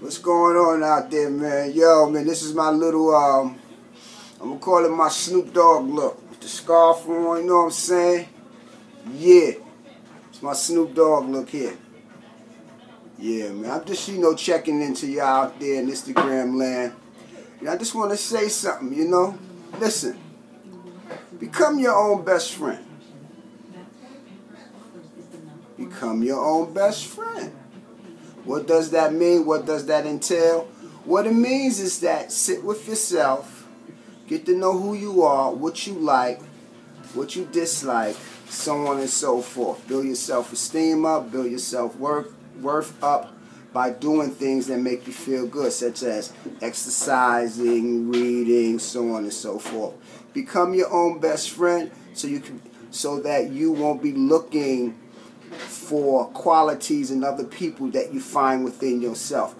What's going on out there, man? Yo, man, this is my little, I'm gonna call it my Snoop Dogg look. With the scarf on, you know what I'm saying? Yeah. It's my Snoop Dogg look here. Yeah, man. I'm just, checking into y'all out there in Instagram land. I just want to say something, Listen. Become your own best friend. Become your own best friend. What does that mean? What does that entail? What it means is that sit with yourself, get to know who you are, what you like, what you dislike, so on and so forth. Build your self-esteem up, build your self-worth up by doing things that make you feel good, such as exercising, reading, so on and so forth. Become your own best friend so that you won't be looking for qualities in other people that you find within yourself.